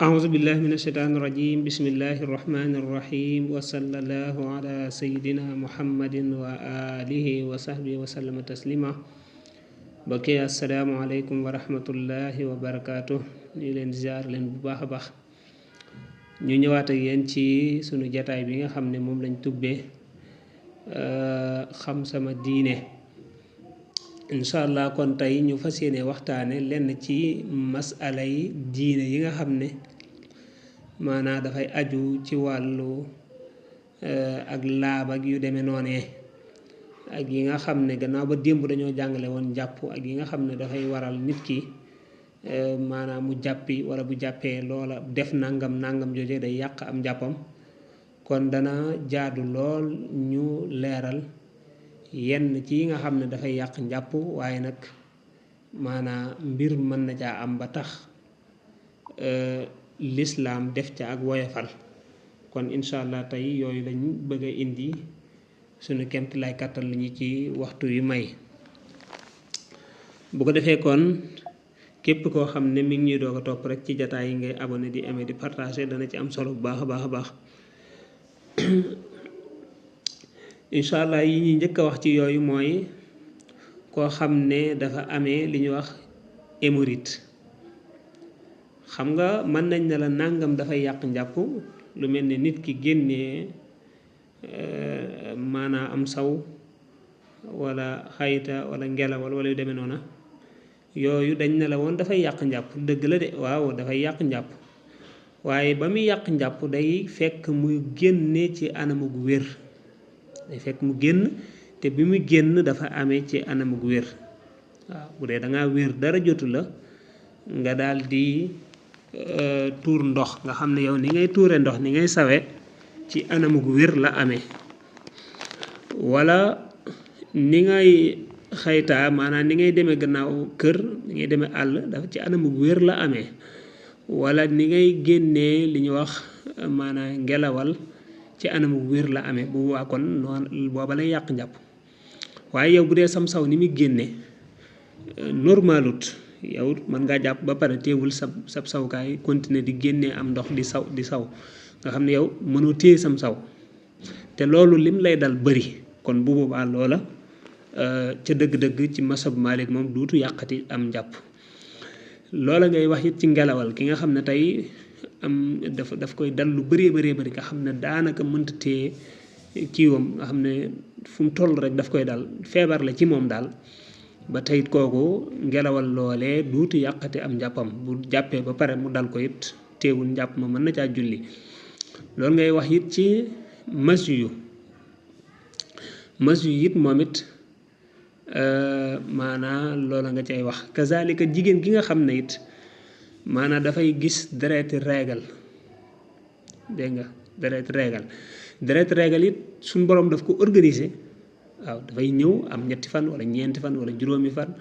أعوذ بالله من الشيطان الرجيم بسم الله الرحمن الرحيم وصلى الله على سيدنا محمد وآله وصحبه وسلم تسليما بكي السلام عليكم ورحمة الله وبركاته ñu leen ziar leen bu baax a baax ñu ñëwaat ak yéen ci sunu jataay bi nga xam ne moom lañ tubbee xam sama diine incha allah kon tey ñu fas yéene waxtaane lenn ci masala yi diine yi nga xam ne maanaa dafay aju ci wàllu ak laab ak yu demee noonee ak yi nga xam ne gannaaw ba démb dañoo jàngale woon jàpp ak yi nga xam ne dafay waral nit ki maanaam mu jàppi wala bu jàppee loola def nangam jooje day yàq am jàppam kon dana jaadu lool ñu leeral yenn ci yi nga xam ne dafay yàq njàpp waaye nag maanaam mbir mën na caa am ba tax lislaam def ca ak woyofal kon incha allah tey yooyu lañ bëgg a indi suñu kemt lay kàttal li ñu ci waxtu wi may bu ko defee kon képp koo xam ne mi ngi ñuy doog a topp rek ci jataay yi ngay abonné di aimer di partager dana ci am solo bu baax a baax a baax incha allah yi ñuy njëkk a wax ci yooyu mooy koo xam ne dafa amee li ñuy wax hémorroïde xam nga mën nañ ne la nàngam dafay yàq njàpp lu mel ne nit ki génnee maanaa am saw wala xayta wala ngelawal wala yu demee noona yooyu dañ ne la woon dafay yàq njàpp dëgg la de waaw dafay yàq njàpp waaye ba muy yàq njàpp day fekk muy génne ci anamug wér day fekk mu génn te bi muy génn dafa amee ci anamug wér waaw bu dee dangaa wér dara jotu la nga daal di tuur ndox nga xam ne yow ni ngay tuure ndox ni ngay sawe ci anamug wér la amee wala ni ngay xaytaa maanaam ni ngay demee gannaaw kër ni ngay demee àll dafa ci anamug wér la amee wala ni ngay génnee li ñu wax maanaam ngelawal ci anamug wér la amee bu boobaa kon noonu booba lay yàq njàpp waaye yow bu dee sam saw ni muy génne normalut yow mën ngaa jàpp ba pare teewul sab sawkaay continuer di génnee am ndox di saw nga xam ne yow mënoo téye sam saw te loolu lim lay dal bëri kon bu boobaa loola ca dëgg-dëgg ci masab Maalik moom duutu yàqati am njàpp loola ngay wax it ci ngelawal ki nga xam ne tey am daf koy dal lu bëree bëri nga xam ne daanaka mënta téye kiiwam nga xam ne fu mu toll rek daf koy dal feebar la ci moom daal ba tey kooku ngelawal loolee duutu yàqati am njàppam bu jàppee ba pare mu dal ko it teewul njàpp ma mën na caa julli loolu ngay wax it ci mas yu it moom it maanaa loola nga cay wax kazalika jigéen gi nga xam ne it maanaa dafay gis dereti reegal dégg nga dereti reegal it suñ borom daf ko organiser waaw dafay ñëw am ñetti fan wala ñeenti fan wala juróomi fan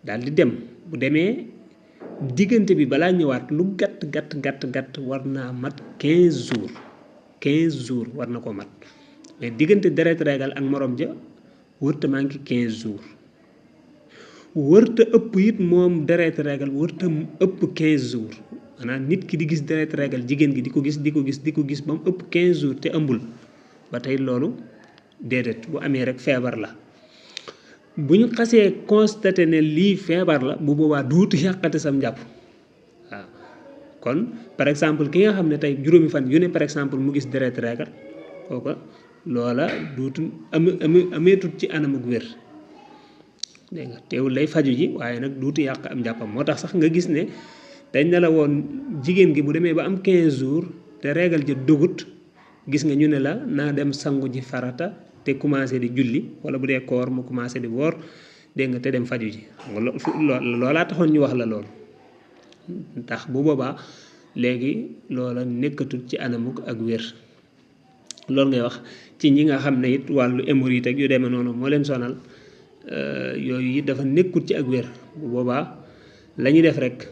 daal di dem bu demee diggante bi balaa ñëwaat lu gàtt war naa mat 15 jours war na ko mat mais diggante deret reegal ak morom ja wërta manqué 15 jours wërta ëpp it moom deret reegal wërta ëpp 15 jours maanaam nit ki di gis deret reegal jigéen gi di ko gis ba mu ëpp 15 jours te ëmbul ba tey loolu déedéet bu amee rek feebar la bu ñu xasee constaté ne lii feebar la bu boobaa duutu yàqate sam njàpp waaw kon par exemple ki nga xam ne tey juróomi fan yu ne par exemple mu gis deret reegal kooka loola duutu ameetut ci anamuk wér dégg nga teewul lay faju ji waaye nag duutu yàq am njàppam moo tax sax nga gis ne dañ ne la woon jigéen gi bu demee ba am 15 jours te reegal ja dugut gis nga ñu ne la naa dem sangu ji farata te commencé di julli wala bu dee koor mu commencé di woor dégg nga te dem faju ji xam nga loolaa taxoon ñu wax la loolu ndax bu boobaa léegi loola nekkatul ci anamuk ak wér loolu ngay wax ci ñi nga xam ne it wàllu hémorroïde ak yu demee noonu moo leen sonal yooyu it dafa nekkul ci ak wér bu boobaa la ñuy def rek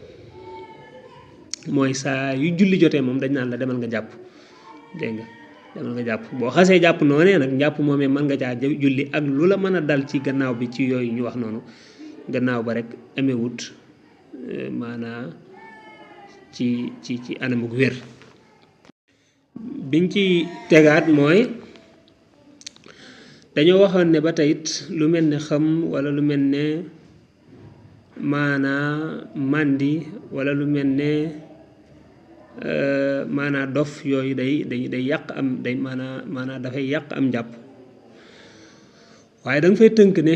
mooy saa yu julli jotee moom dañ naan la demal nga jàpp dégg nga demal nga jàpp boo xasee jàpp noonee nag njàpp moomee mën nga caa julli ak lu la mën a dal ci gannaaw bi ci yooyu ñu wax noonu gannaaw ba rek amewut maanaa ci anamuk wér. biñ ci tegaat mooy dañoo waxoon ne ba teyit lu mel ne xam wala lu mel ne maanaa màndi wala lu mel ne maanaa dof yooyu day yàq am day maanaa dafay yàq am njàpp waaye da nga fay tënk ne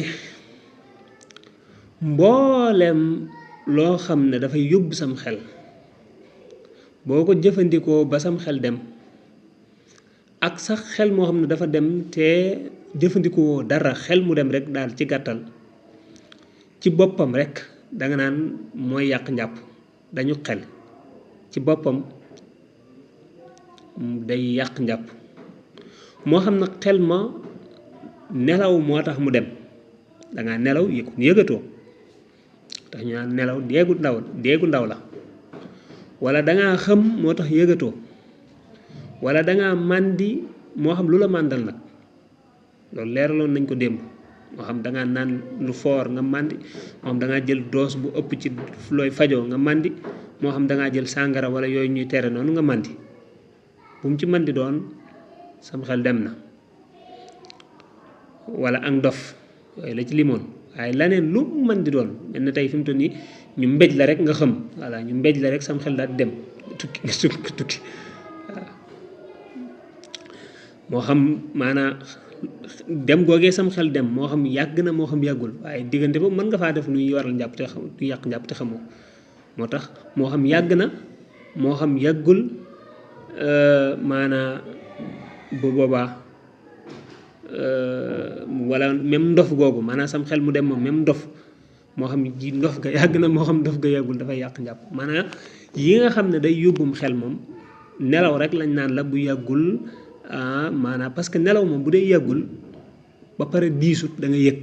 mboolem loo xam ne dafay yóbbu sam xel boo ko jëfandikoo ba sam xel dem ak sax xel moo xam ne dafa dem te jëfandikoo dara xel mu dem rek daal ci gàttal ci boppam rek danga naan mooy yàq njàpp dañu xel ci boppam day yàq njàpp moo xam ne xel ma nelaw moo tax mu dem dangaa nelaw yëgatoo tax ñu naan nelaw deegu ndaw la wala dangaa xam moo tax yëgatoo wala dangaa màndi moo xam lu la màndal nag loolu leeraloon nañ ko démb moo xam dangaa naan lu foor nga màndi moo xam dangaa jël doos bu ëpp ci looy fajoo nga màndi moo xam dangaa jël sàngara wala yooyu ñuy tere noonu nga màndi bu mu ci màndi doon sam xel dem na wala ak ndof yooyu la ci limoon waaye laneen lu mën di doon mel na tey fi mu toll nii ñu mbéj la rek nga xam voilà ñu mbéj la rek sam xel daal dem tukki waaw moo xam maanaa dem googee sam xel dem moo xam yàgg na moo xam yàggul waaye diggante boobu mën nga faa def nuy waral njàpp te xam du yàq njàpp te xamoo moo tax moo xam yàgg na moo xam yàggul maanaa bu boobaa wala même ndof googu maanaam sam xel mu dem moom même ndof moo xam ji ndof ga yàgg na moo xam ndof ga yàggul dafay yàq njàpp maanaam yi nga xam ne day yóbbum xel moom nelaw rek lañ naan la bu yàggul maanaam parce que nelaw moom bu dee yàggul ba pare diisut da nga yëg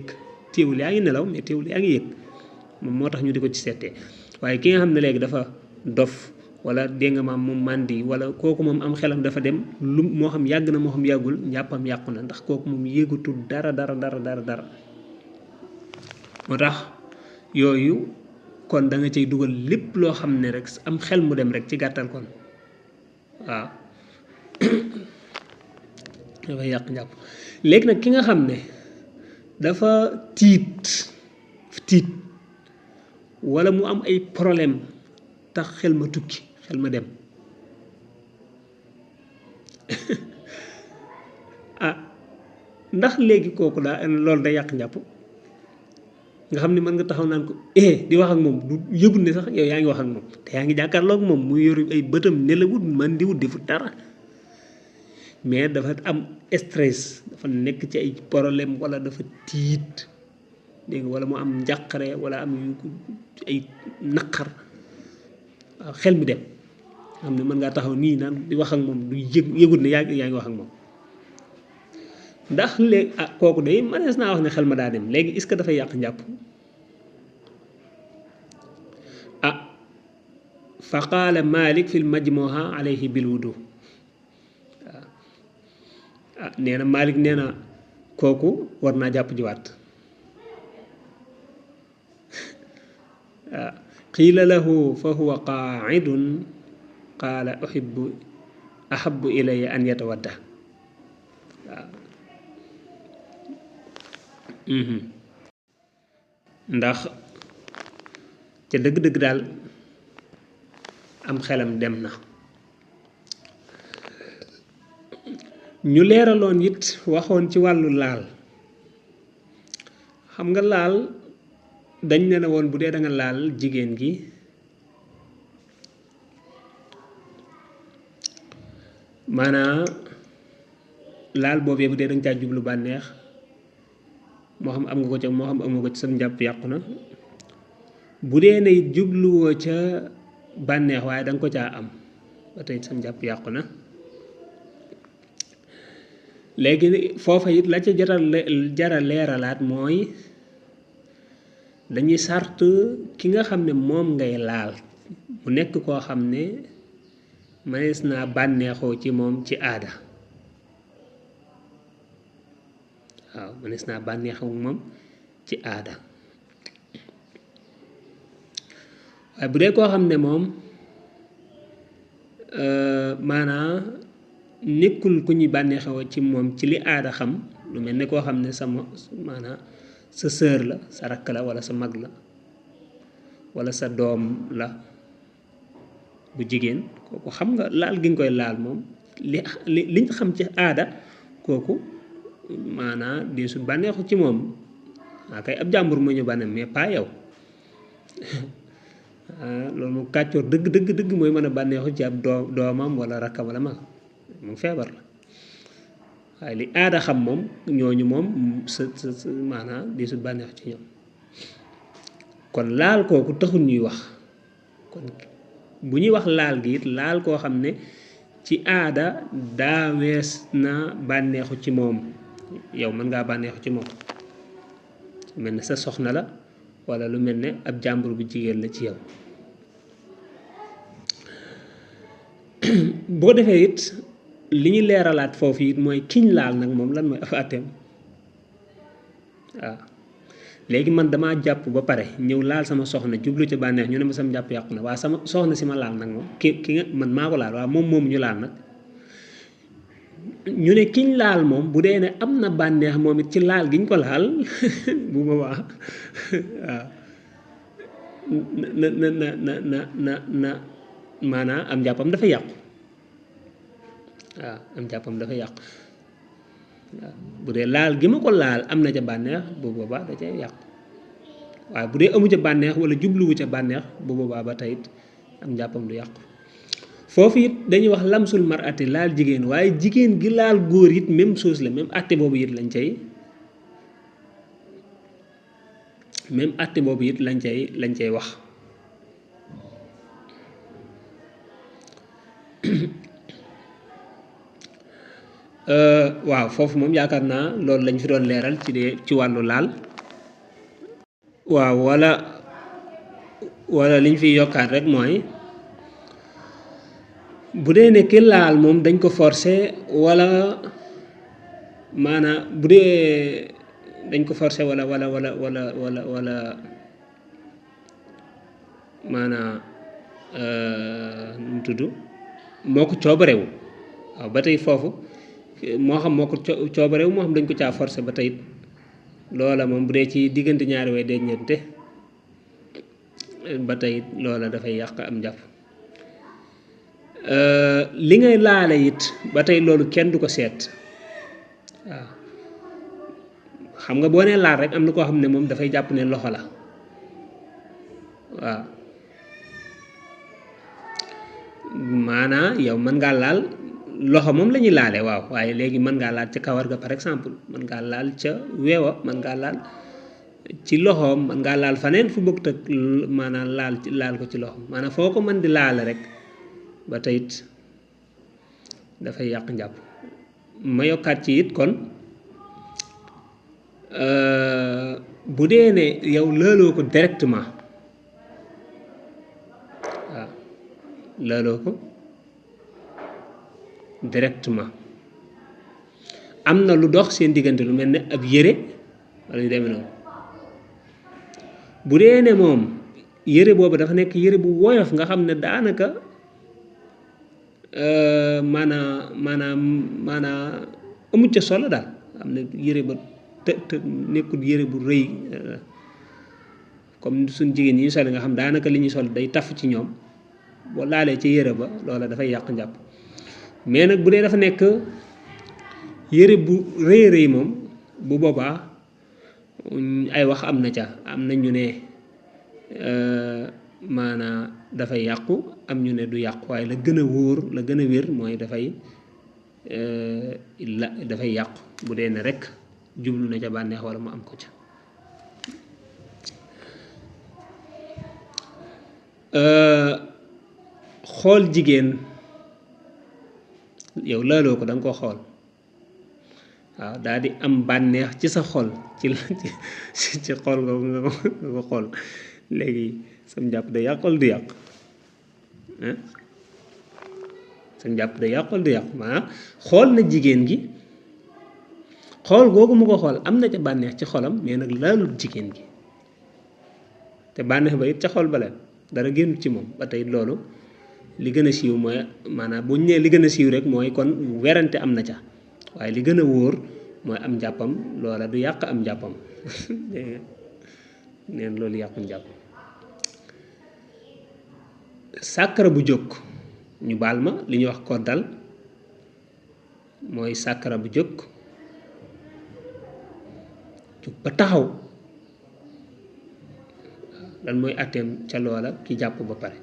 téewul yaa ngi nelaw mais téewul yaa ngi yëg moom moo tax ñu di ko ci seetee waaye ki nga xam ne léegi dafa dof wala dégg nga maam moom màndi wala kooku moom am xelam dafa dem lu moo xam yàgg na moo xam yàggul njàppam yàqu na ndax kooku moom yéegutul dara moo tax yooyu kon da nga cay dugal lépp loo xam ne rek am xel mu dem rek ci gàttal kon waaw dafay yàq njàpp léegi nag ki nga xam ne dafa tiit wala mu am ay problème tax xel ma tukki xel ma dem ndax léegi kooku loolu day yàq njàpp nga xam ne mën nga taxaw naan ko di wax ak moom du yëgul ne sax yow yaa ngi wax ak moom te yaa ngi jàkkaarloog moom muy yor ay bëtam nelawut man diwut defut dara mais dafa am stress dafa nekk ci ay problème wala dafa tiit dégg nga wala mu am njàqare wala am ay naqar waaw xel mi dem xam ne mën ngaa taxaw nii naan di wax ak moom du yëgut ne yaa ngi wax ak moom ndax léegi kooku de mënees naa wax ne xel ma daa dem léegi est-ce que dafay yàq njàpp fa qaala Malik fi l majmuha alayhi bil wudu nee na Malik nee na kooku war naa jàpp jiwaat qiila lahu fa huwa qaacidun qaala ahabu ilaya an yatawadda ndax ca dëgg-dëgg daal am xelam dem na ñu leeraloon it waxoon ci wàllu laal xam nga laal dañ ne woon bu dee da nga laal jigéen gi maanaam laal boobee bu dee da nga caa jublu bànneex moo xam am nga ko ca moo xam amoo ko ci sa njàpp yàqu na bu dee ne it jubluwoo ca bànneex waaye da nga ko caa am ba tey sa njàpp yàqu na léegi foofa it la ca jara leeralaat mooy dañuy sart ki nga xam ne moom ngay laal mu nekk koo xam ne mënees naa bànneexoo ci moom ci aada waaw mënees naa bànneexoo moom ci aada waaye bu dee koo xam ne moom maanaa nekkul ku ñuy bànneexoo ci moom ci li aada xam lu mel ne koo xam ne sama maanaa sa sœur la sa rakk la wala sa mag la wala sa doom la bu jigéen kooku xam nga laal gi nga koy laal moom liñ xam ci aada kooku maanaa di su bànneexu ci moom waa kay ab jàmbur moo ñu bànneex mais pas yow loolu moom kàccoor dëgg mooy mën a bànneexu ci ab doomam wala rakkam wala mag moom feebar la waaye li aada xam moom ñooñu moom sa maanaam di su bànneexu ci ñoom kon laal kooku taxul ñuy wax kon bu ñuy wax laal gi it laal koo xam ne ci aada daa wees na bànneexu ci moom yow mën ngaa bànneexu ci moom mel ne sa soxna la walla lu mel ne ab jàmbur bu jigéen la ci yow boo defee it li ñu leeralaat foofu it mooy kiñ laal nag moom lan mooy af àtteem waaw léegi man damaa jàpp ba pare ñëw laal sama soxna jublu ca bànneex ñu ne ma sama jàpp yàqu na waa sama soxna si ma laal nag moom ki nga man maa ko laal waaw moom ñu laal nag ñu ne kiñ laal moom bu dee ne am na bànneex moom it ci laal giñ ko laal bu boobaa waaw na maanaam am jàppam dafa yàqu waaw am jàppam dafa yàqu waaw bu dee laal gi ma ko laal am na ca bànneex bu boobaa da cay yàqu waaye bu dee amu ca bànneex wala jubluwu ca bànneex bu boobaa ba tey it am jàppam du yàqu foofu it dañuy wax lamsul mar'ati laal jigéen waaye jigéen gi laal góor it même chose la même àtte boobu it lañ cay wax waaw foofu moom yaakaar naa loolu lañ fi doon leeral ci wàllu laal waaw wala liñ fi yokkaat rek mooy bu dee ne ki laal moom dañ ko forcer wala maanaam bu dee dañ ko forcer wala maanaam nu mu tudd moo ko coobarewu waaw ba tey foofu moo xam moo ko coobarewu moo xam dañ ko caa forcer ba tey loola moom bu dee ci diggante ñaari way deññante ba tey loola dafay yàq am njàpp li ngay laale it ba tey loolu kenn du ko seet waaw xam nga boo nee laal rek am na koo xam ne moom dafay jàpp ne loxo la waaw maanaa yow mën ngaa laal loxo moom la ñuy laale waaw waaye léegi mën ngaa laal ca kawar ga par exemple mën ngaa laal ca weewa mën ngaa laal ci loxoom mën ngaa laal faneen fu bokk tëg maanaam laal ko ci loxoom maanaam foo ko mën di laale rek ba tey it dafay yàq njàpp ma yokkaat ci it kon bu dee ne yow laaloo ko directement waaw laaloo ko directement am na lu dox seen diggante lu mel ne ab yére wala ñu demee noonu bu dee ne moom yére boobu dafa nekk yére bu woyof nga xam ne daanaka maanaam amut ca solo daal am na yére ba te nekkul yére bu rëy comme suñ jigéen ñi ñu sol nga xam daanaka li ñuy sol day taf ci ñoom boo laalee ci yére ba loola dafay yàq njàpp mais nag bu dee dafa nekk yére bu rëy rëy moom bu boobaa ay wax am na ca am na ñu ne maanaa dafay yàqu am ñu ne du yàqu waaye la gën a wóor la gën a wér mooy dafay yàqu bu dee ne rek jublu na ca bànneex wala mu am ko ca xool jigéen yow laaloo ko da nga ko xool waaw daal di am bànneex ci sa xol ci xol nga ko xool léegi sam jàpp da yàqal du yàq sam jàpp da yàqal du yàq maanaam xool na jigéen gi xool googu mu ko xool am na ca bànneex ci xolam mais nag laalul jigéen gi te bànneex ba it ca xol ba la dara génnut ci moom ba tey loolu li gën a siiw mooy maanaam bu ñu nee li gën a siiw rek mooy kon werante am na ca waaye li gën a wóor mooy am njàppam loola du yàq am njàppam neen loolu yàqu njàpp sàkkara bu jóg ñu baal ma li ñuy wax koddal mooy sàkkara bu jóg ba taxaw lan mooy atteem ca loola ki jàpp ba pare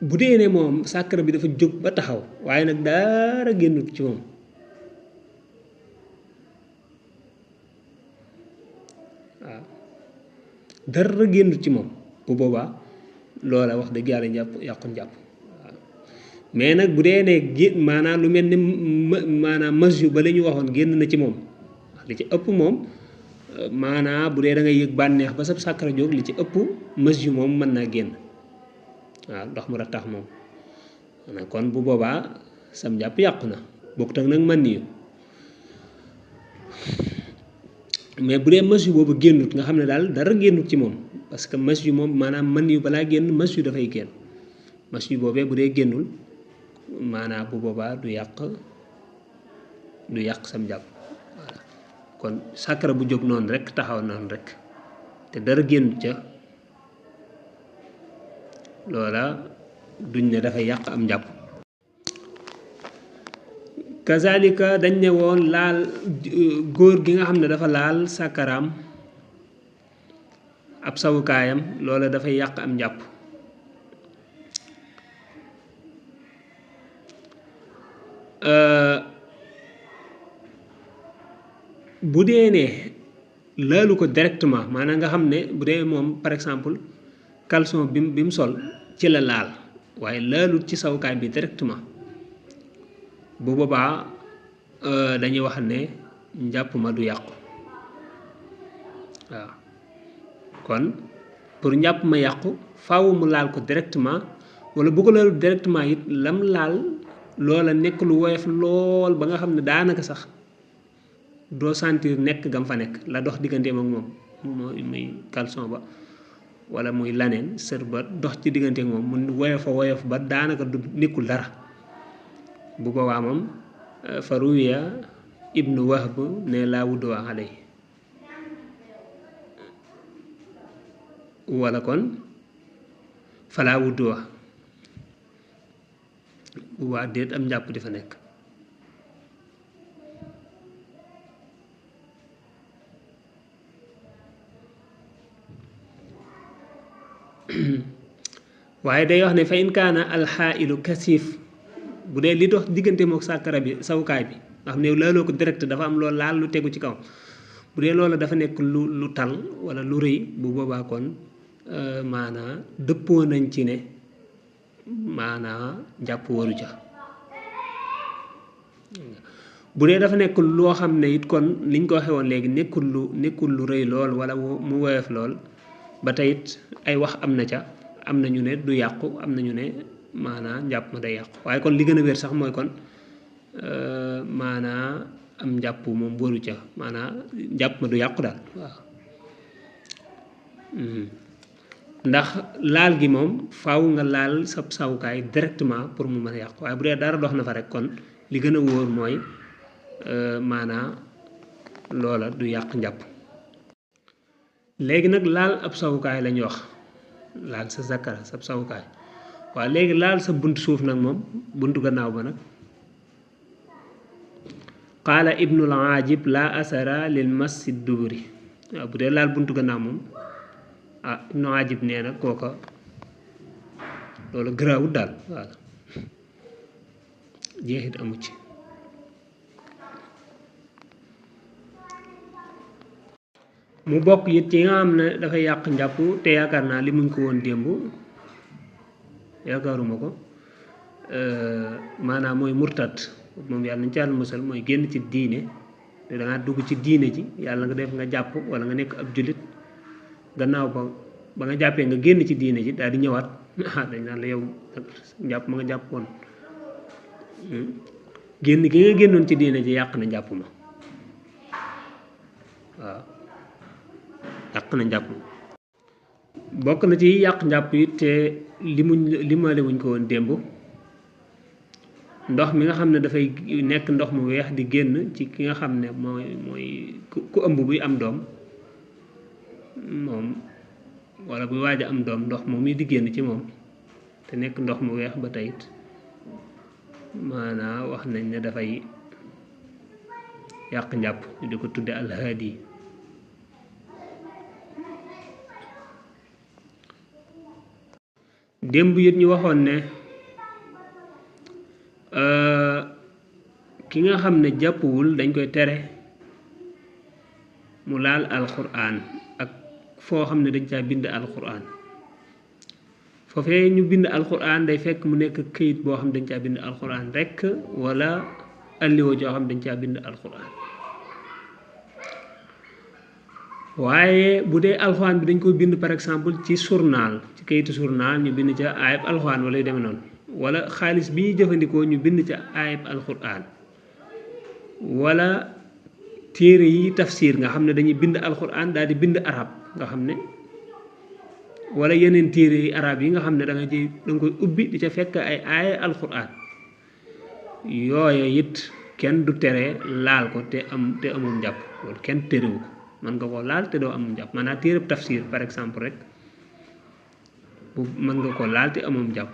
bu dee ne moom sàkkara bi dafa jóg ba taxaw waaye nag dara génnut ci moom waaw dara génnut ci moom bu boobaa loola wax dëgg yàlla njàpp yàqu njàpp waaw mais nag bu dee ne maanaam lu mel ni maanaam masju ba la ñu waxoon génn na ci moom li ci ëpp moom maanaam bu dee da ngay yëg bànneex ba sab sàkkara jóg li ci ëpp masju moom mën naa génn waaw ndox mu rattax moom kon bu boobaa sam njàpp yàqu na bokkut ak nag man niyu mais bu dee masju boobu génnut nga xam ne daal dara génnut ci moom parce que masju moom maanaam man niyu balaa génn masju dafay génn masju boobee bu dee génnul maanaam bu boobaa du yàq sam njàpp voilà kon sàkkara bu jóg noonu rek taxaw noonu rek te dara génnut ca loola duñ ne dafay yàq am njàpp kazalika dañ ne woon laal góor gi nga xam ne dafa laal sàkkaraam ab sawukaayam loola dafay yàq am njàpp bu dee ne laalu ko directement maanaam nga xam ne bu dee moom par exemple caleçon bi mu sol ci la laal waaye laalul ci sawukaay bi directement bu boobaa dañuy wax ne njàpp ma du yàqu waaw kon pour njàpp ma yàqu faaw mu laal ko directement wala bu ko laalu directement it lam laal loola nekk lu woyof lool ba nga xam ne daanaka sax doo sentir nekk gam fa nekk la dox digganteem ak moom muy caleçon ba wala muy laneen sër ba dox ci diggante ak moom mu woyof ba daanaka du nekkul dara bu boobaa moom faruwiya ibnu wahb ne laa wudduwa alay wala kon falaa wudduwa bu boobaa déet am njàpp di fa nekk waaye day wax ne fa in kaana alxaailu kasif bu dee li dox diggante mook sàkkara bi sawukaay bi nga xam ne laaloo ko direct dafa am loolu laal lu tegu ci kaw bu dee loola dafa nekk lu tal wala lu rëy bu boobaa kon maanaa dëppoo nañ ci ne maanaa njàpp waru ca bu dee dafa nekk loo xam ne it kon liñ ko waxee woon léegi nekkul lu rëy lool wala mu woyof lool ba tey it ay wax am na ca am na ñu ne du yàqu am na ñu ne maanaa njàpp ma day yàqu waaye kon li gën a wér sax mooy kon maanaa am njàpp moom waru ca maanaa njàpp ma du yàqu daal waaw ndax laal gi moom faaw nga laal sa sawukaay directement pour mu mën a yàqu waaye bu dee dara dox na fa rek kon li gën a wóor mooy maanaa loola du yàq njàpp léegi nag laal ab sawukaay lañuy wax laal sa zakkara sa sawukaay waaw léegi laal sa bunt suuf nag moom buntu gannaaw ba nag qaala ibnul aajib laa asara lil massi duburi waaw bu dee laal buntu gannaaw moom ibnul aajib nee na kooka loolu garaawut daal waaw jeexit amu ci mu bokk it ci nga xam ne dafay yàq njàpp te yaakaar naa li muñ ko woon démb yaakaaruma ko maanaam mooy murtad moom yàlla nañ ci yàlla musal mooy génn ci diine te da ngaa dugg ci diine ji yàlla nga def nga jàpp wala nga nekk ab jullit gannaaw ba nga jàppee nga génn ci diine ji daal di ñëwaat dañ naan la yow njàpp ma nga jàppoon génn gi nga génnoon ci diine ji yàq na njàpp ma waaw yàq na njàpp. bokk na ci yàq njàpp it te limaale wuñ ko woon démb ndox mi nga xam ne dafay nekk ndox mu weex di génn ci ki nga xam ne mooy ku ëmb buy am doom moom wala buy waaj a am doom ndox moom yi di génn ci moom te nekk ndox mu weex ba tey it maanaa wax nañ ne dafay yàq njàpp ñu di ko tudde alhaadi. démb it ñu waxoon ne ki nga xam ne jàppuwul dañ koy tere mu laal alquran ak foo xam ne dañ caa bind alquran. foofee ñu bind alquran day fekk mu nekk këyit boo xam dañ caa bind alquran rek wala alliwo joo xam dañ caa bind alquran. waaye bu dee alxuraan bi dañ koy bind par exemple ci journal ci kayitu journal ñu bind ca ayib alxuraan wala yu demee noonu wala xaalis bi jëfandikoo ñu bind ca ayib alxuraan wala téere yi tafsir nga xam ne dañuy bind alxuraan daal di bind arab nga xam ne wala yeneen téere yi arab yi nga xam ne da nga koy ubbi di ca fekk ay aaya alxuraan yooye it kenn du tere laal ko te amul njàpp loolu kenn terewu ko. mën nga ko laal te doo amum jàpp maanaam téereb tafsir par exemple rek bu mën nga ko laal te amum jàpp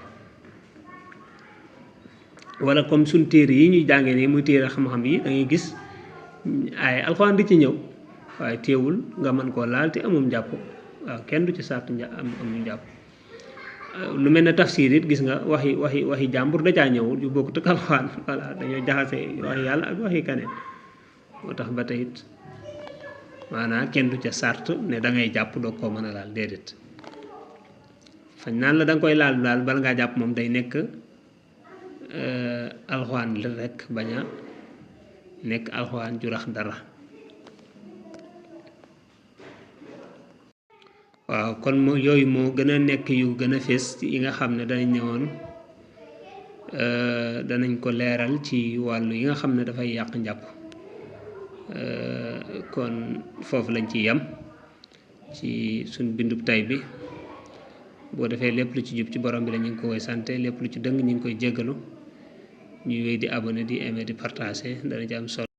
wala comme suñ téere yi ñuy jàngee nii muy téere xam-xam yi da ngay gis ay alxuraan di ci ñëw waaye teewul nga mën koo laal te amum jàpp waaw kenn du ci sàrt amum jàpp. lu mel ne tafsir it gis nga waxi jàmbur da caa ñëw yu bokkut ak alxuraan voilà dañoo jaxase waxi yàlla ak waxi kaneen moo tax ba tey it maanaam kenn du ca sart ne da ngay jàpp doo koo mën a laal déedéet fañ naan la da nga koy laal daal bala ngaa jàpp moom day nekk alxuraan la rek bañ a nekk alxuraan ju rax dara. waaw kon yooyu moo gën a nekk yu gën a fees ci yi nga xam ne danañ ne woon danañ ko leeral ci wàllu yi nga xam ne dafay yàq njàpp. kon foofu lañ ci yam ci suñ bindub tay bi boo defee lépp lu ci jub ci borom bi la ñu ngi ko koy sante lépp lu ci dëng ñu ngi koy jéggalu ñuy wéy di abonné di aimer di partager dana ci am solo.